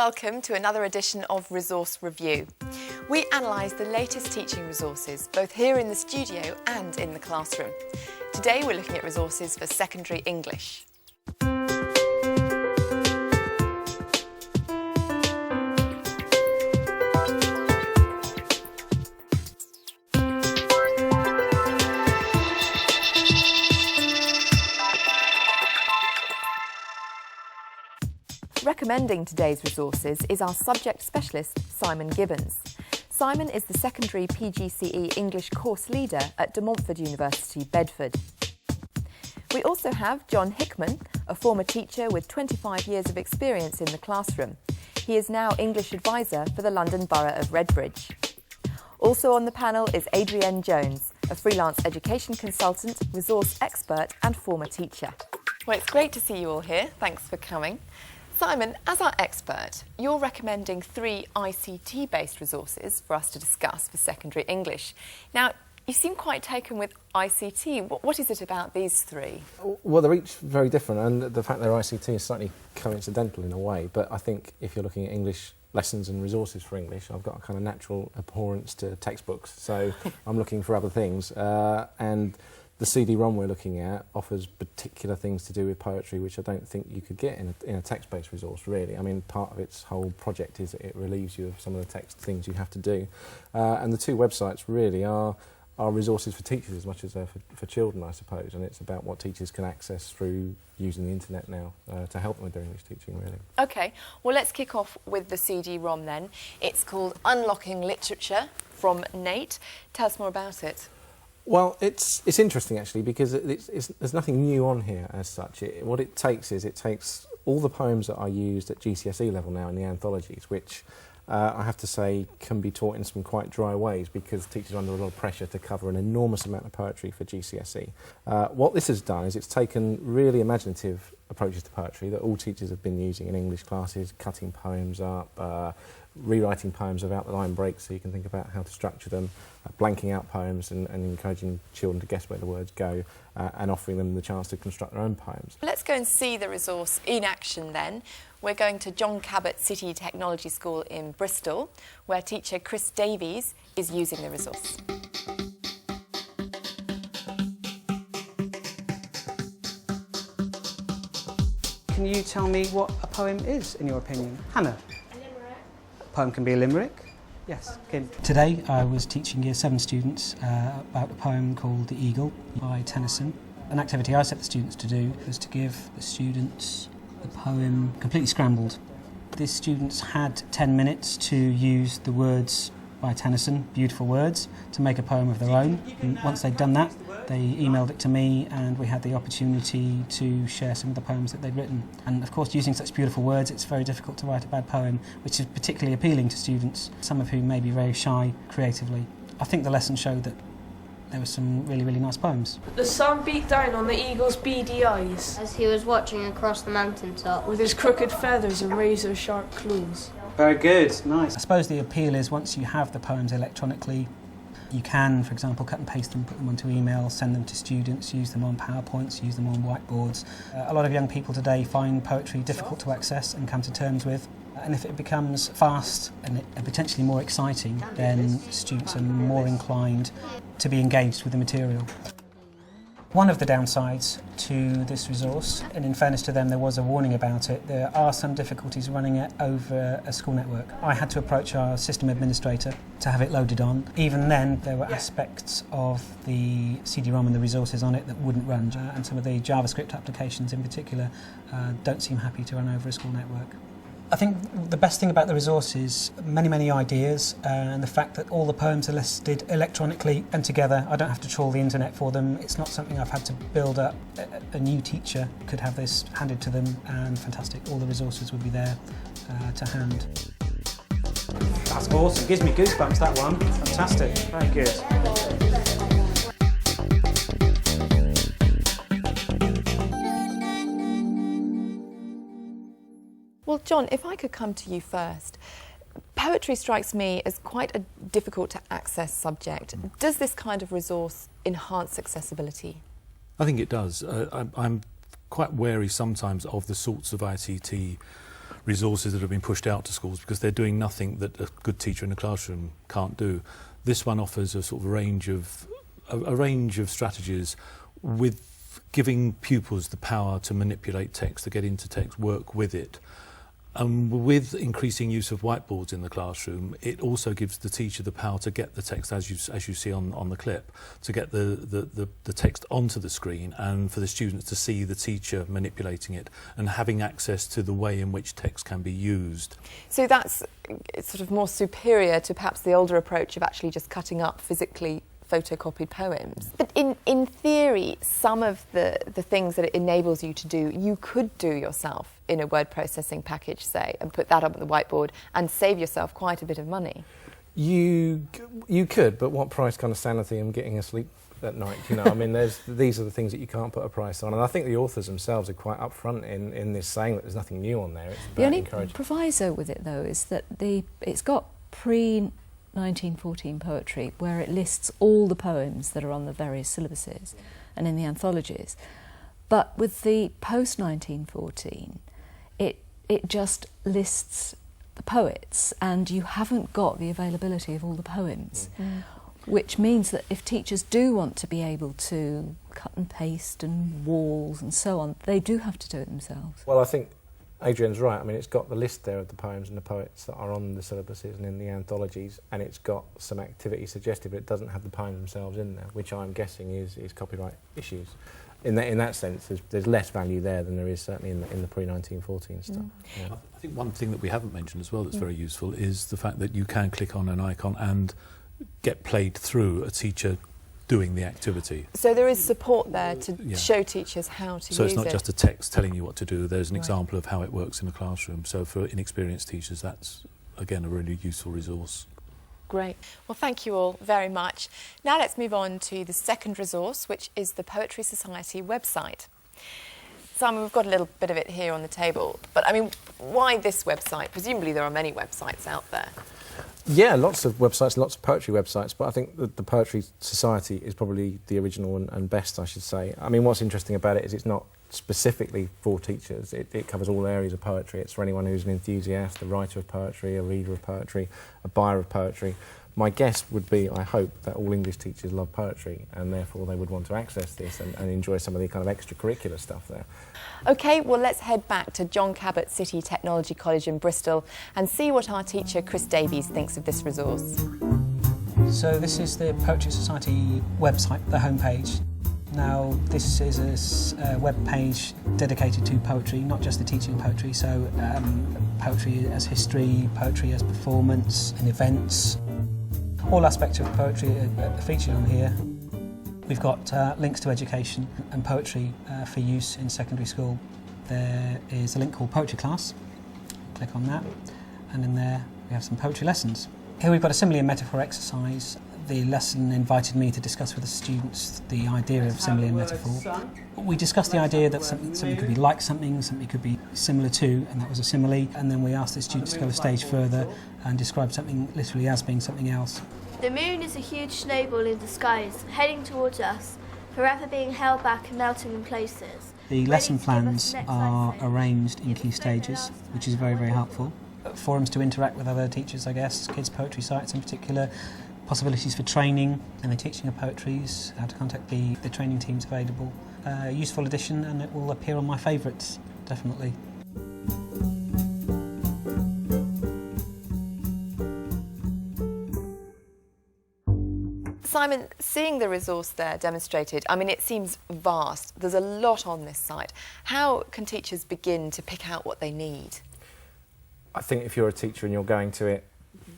welcome to another edition of Resource Review. We analyse the latest teaching resources, both here in the studio and in the classroom. Today we're looking at resources for secondary English. Recommending today's resources is our subject specialist, Simon Gibbons. Simon is the secondary PGCE English course leader at De Montfort University, Bedford. We also have John Hickman, a former teacher with 25 years of experience in the classroom. He is now English advisor for the London Borough of Redbridge. Also on the panel is Adrienne Jones, a freelance education consultant, resource expert and former teacher. Well, it's great to see you all here. Thanks for coming. Simon, as our expert, you're recommending 3 ICT-based resources for us to discuss for secondary English. Now, you seem quite taken with ICT. What is it about these 3? Well, they're each very different, and the fact they're ICT is slightly coincidental in a way, but I think if you're looking at English lessons and resources for English, I've got a kind of natural abhorrence to textbooks, so I'm looking for other things. And the CD-ROM we're looking at offers particular things to do with poetry which I don't think you could get in a text-based resource, really. I mean, part of its whole project is that it relieves you of some of the text things you have to do. And the 2 websites really are resources for teachers as much as they're for children, I suppose, and it's about what teachers can access through using the internet now to help them with their English teaching, really. OK, well, let's kick off with the CD-ROM then. It's called Unlocking Literature from Nate. Tell us more about it. Well, it's interesting actually because there's nothing new on here as such. What it takes all the poems that are used at GCSE level now in the anthologies, which I have to say can be taught in some quite dry ways because teachers are under a lot of pressure to cover an enormous amount of poetry for GCSE. What this has done is it's taken really imaginative approaches to poetry that all teachers have been using in English classes, cutting poems up, rewriting poems without the line breaks so you can think about how to structure them, blanking out poems and encouraging children to guess where the words go and offering them the chance to construct their own poems. Let's go and see the resource in action then. We're going to John Cabot City Technology School in Bristol, where teacher Chris Davies is using the resource. Can you tell me what a poem is, in your opinion? Hannah? A poem can be a limerick. Yes, Kim. Today I was teaching Year 7 students about a poem called The Eagle by Tennyson. An activity I set the students to do was to give the students the poem completely scrambled. The students had 10 minutes to use the words by Tennyson, beautiful words, to make a poem of their own. And once they'd done that, they emailed it to me and we had the opportunity to share some of the poems that they'd written. And of course, using such beautiful words, it's very difficult to write a bad poem, which is particularly appealing to students, some of whom may be very shy creatively. I think the lesson showed that there were some really, really nice poems. The sun beat down on the eagle's beady eyes as he was watching across the mountaintop with his crooked feathers and razor-sharp claws. Very good, nice. I suppose the appeal is once you have the poems electronically, you can, for example, cut and paste them, put them onto email, send them to students, use them on PowerPoints, use them on whiteboards. A lot of young people today find poetry difficult to access and come to terms with. And if it becomes fast and potentially more exciting, then students are more inclined to be engaged with the material. One of the downsides to this resource, and in fairness to them there was a warning about it, there are some difficulties running it over a school network. I had to approach our system administrator to have it loaded on. Even then there were aspects of the CD-ROM and the resources on it that wouldn't run, and some of the JavaScript applications in particular don't seem happy to run over a school network. I think the best thing about the resource is many ideas and the fact that all the poems are listed electronically and together. I don't have to trawl the internet for them. It's not something I've had to build up. A new teacher could have this handed to them and fantastic. All the resources would be there to hand. That's awesome. Gives me goosebumps, that one. Fantastic. Very good. Well, John, if I could come to you first. Poetry strikes me as quite a difficult to access subject. Does this kind of resource enhance accessibility? I think it does. I'm quite wary sometimes of the sorts of ICT resources that have been pushed out to schools because they're doing nothing that a good teacher in a classroom can't do. This one offers a sort of range of strategies with giving pupils the power to manipulate text, to get into text, work with it. With increasing use of whiteboards in the classroom, it also gives the teacher the power to get the text, as you see on the clip, to get the text onto the screen and for the students to see the teacher manipulating it and having access to the way in which text can be used. So that's sort of more superior to perhaps the older approach of actually just cutting up physically photocopied poems. But in theory, some of the things that it enables you to do, you could do yourself in a word processing package, say, and put that up on the whiteboard and save yourself quite a bit of money. You could, but what price kind of sanity and getting asleep at night, you know? I mean, these are the things that you can't put a price on, and I think the authors themselves are quite upfront in this, saying that there's nothing new on there. It's The only encouraging. proviso with it, though, is that it's got pre-1914 poetry, where it lists all the poems that are on the various syllabuses and in the anthologies. But with the post-1914, it just lists the poets, and you haven't got the availability of all the poems, which means that if teachers do want to be able to cut and paste and walls and so on, they do have to do it themselves. Well, I think Adrian's right. I mean, it's got the list there of the poems and the poets that are on the syllabuses and in the anthologies, and it's got some activity suggested, but it doesn't have the poems themselves in there, which I'm guessing is copyright issues. In that sense, there's less value there than there is certainly in the pre-1914 stuff. Yeah. I think one thing that we haven't mentioned as well that's very useful is the fact that you can click on an icon and get played through a teacher doing the activity. So there is support there to show teachers how to use it. So it's not just a text telling you what to do, there's an example of how it works in a classroom. So for inexperienced teachers, that's, again, a really useful resource. Great. Well, thank you all very much. Now let's move on to the second resource, which is the Poetry Society website. Simon, we've got a little bit of it here on the table, but I mean, why this website? Presumably there are many websites out there. Yeah, lots of websites, lots of poetry websites, but I think the Poetry Society is probably the original and best, I should say. I mean, what's interesting about it is it's not specifically for teachers. It covers all areas of poetry. It's for anyone who's an enthusiast, a writer of poetry, a reader of poetry, a buyer of poetry. My guess would be, I hope, that all English teachers love poetry, and therefore they would want to access this and enjoy some of the kind of extracurricular stuff there. OK, well, let's head back to John Cabot City Technology College in Bristol and see what our teacher, Chris Davies, thinks of this resource. So this is the Poetry Society website, the homepage. Now, this is a web page dedicated to poetry, not just the teaching of poetry, so poetry as history, poetry as performance and events. All aspects of poetry are featured on here. We've got links to education and poetry for use in secondary school. There is a link called Poetry Class. Click on that, and in there we have some poetry lessons. Here we've got a simile and metaphor exercise. The lesson invited me to discuss with the students the idea of simile and metaphor. We discussed the idea that something could be like something could be similar to, and that was a simile, and then we asked the students to go a stage further and describe something literally as being something else. The moon is a huge snowball in disguise, heading towards us, forever being held back and melting in places. The lesson plans are arranged in key stages, which is very, very helpful. Forums to interact with other teachers, I guess, kids' poetry sites in particular, possibilities for training and the teaching of poetries, how to contact the training teams available. Useful addition, and it will appear on my favourites, definitely. Simon, seeing the resource there demonstrated, I mean, it seems vast. There's a lot on this site. How can teachers begin to pick out what they need? I think if you're a teacher and you're going to it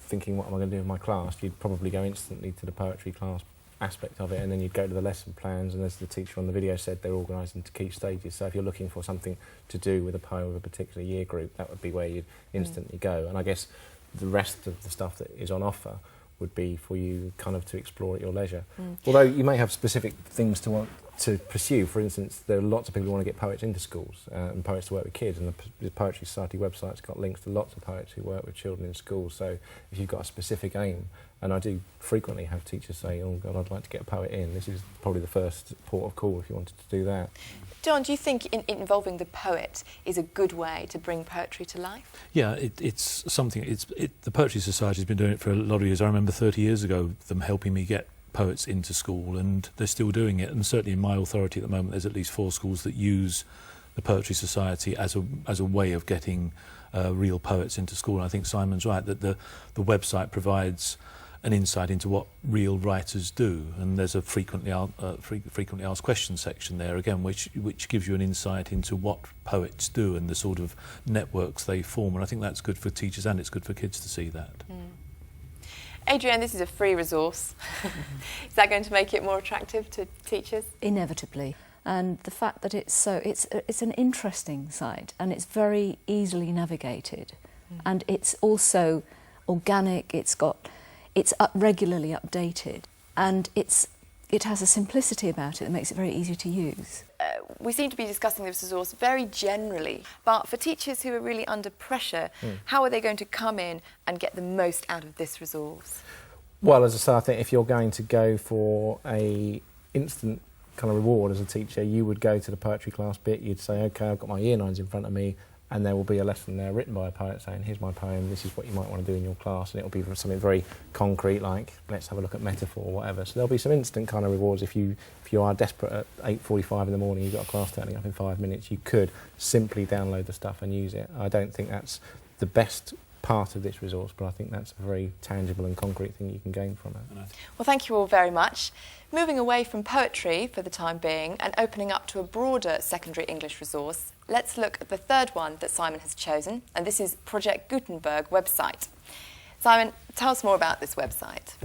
thinking, what am I going to do with my class, you'd probably go instantly to the poetry class aspect of it, and then you'd go to the lesson plans, and as the teacher on the video said, they're organised into key stages. So if you're looking for something to do with a poem of a particular year group, that would be where you'd instantly go. And I guess the rest of the stuff that is on offer would be for you kind of to explore at your leisure. Although you may have specific things to want to pursue. For instance, there are lots of people who want to get poets into schools and poets to work with kids, and the Poetry Society website's got links to lots of poets who work with children in schools. So if you've got a specific aim, and I do frequently have teachers say, oh God, I'd like to get a poet in, this is probably the first port of call if you wanted to do that. John, do you think involving the poet is a good way to bring poetry to life? Yeah, it's something. The Poetry Society has been doing it for a lot of years. I remember 30 years ago them helping me get poets into school, and they're still doing it. And certainly in my authority at the moment, there's at least 4 schools that use the Poetry Society as a way of getting real poets into school. And I think Simon's right that the website provides an insight into what real writers do, and there's a frequently asked questions section there again, which gives you an insight into what poets do and the sort of networks they form. And I think that's good for teachers and it's good for kids to see that. Adrienne, this is a free resource. Is that going to make it more attractive to teachers? Inevitably. And the fact that it's an interesting site and it's very easily navigated, and it's also organic. It's regularly updated, and it has a simplicity about it that makes it very easy to use. We seem to be discussing this resource very generally, but for teachers who are really under pressure, how are they going to come in and get the most out of this resource? Well, as I say, I think if you're going to go for a instant kind of reward as a teacher, you would go to the poetry class bit, you'd say, OK, I've got my year 9s in front of me, and there will be a lesson there written by a poet saying, here's my poem, this is what you might want to do in your class, and it'll be something very concrete like, let's have a look at metaphor or whatever. So there'll be some instant kind of rewards. If you are desperate at 8:45 in the morning, you've got a class turning up in 5 minutes, you could simply download the stuff and use it. I don't think that's the best part of this resource, but I think that's a very tangible and concrete thing you can gain from it. Well, thank you all very much. Moving away from poetry for the time being and opening up to a broader secondary English resource, let's look at the third one that Simon has chosen, and this is Project Gutenberg website. Simon, tell us more about this website.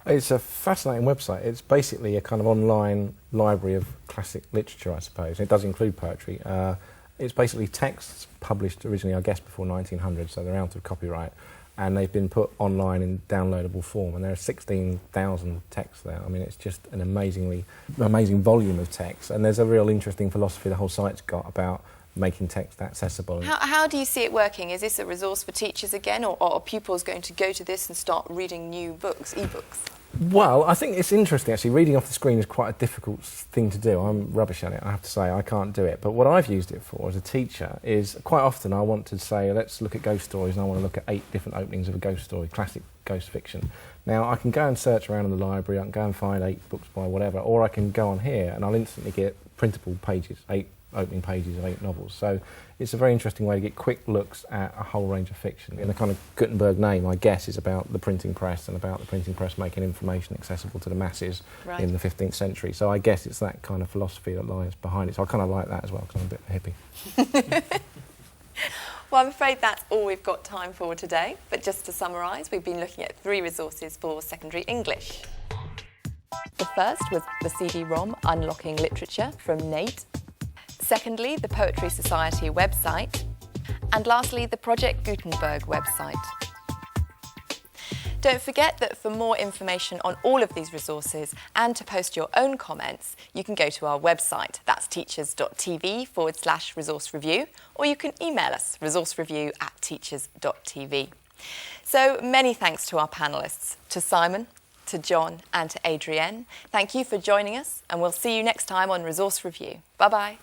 It's a fascinating website. It's basically a kind of online library of classic literature, I suppose. It does include poetry. It's basically texts published originally, I guess, before 1900, so they're out of copyright, and they've been put online in downloadable form, and there are 16,000 texts there. I mean, it's just an amazing volume of text, and there's a real interesting philosophy the whole site's got about making text accessible. How do you see it working? Is this a resource for teachers again, or are pupils going to go to this and start reading new books, e-books? Well, I think it's interesting actually. Reading off the screen is quite a difficult thing to do. I'm rubbish at it, I have to say. I can't do it. But what I've used it for as a teacher is quite often I want to say, let's look at ghost stories, and I want to look at 8 different openings of a ghost story, classic ghost fiction. Now, I can go and search around in the library, I can go and find 8 books by whatever, or I can go on here and I'll instantly get printable pages, 8 opening pages of 8 novels. So it's a very interesting way to get quick looks at a whole range of fiction. And the kind of Gutenberg name, I guess, is about the printing press and about the printing press making information accessible to the masses in the 15th century. So I guess it's that kind of philosophy that lies behind it. So I kind of like that as well, because I'm a bit of a hippie. Well, I'm afraid that's all we've got time for today. But just to summarise, we've been looking at 3 resources for secondary English. The first was the CD-ROM Unlocking Literature from Nate. Secondly, the Poetry Society website. And lastly, the Project Gutenberg website. Don't forget that for more information on all of these resources and to post your own comments, you can go to our website. That's teachers.tv/resource review, or you can email us resourcereview@teachers.tv. So many thanks to our panellists, to Simon, to John and to Adrienne. Thank you for joining us, and we'll see you next time on Resource Review. Bye-bye.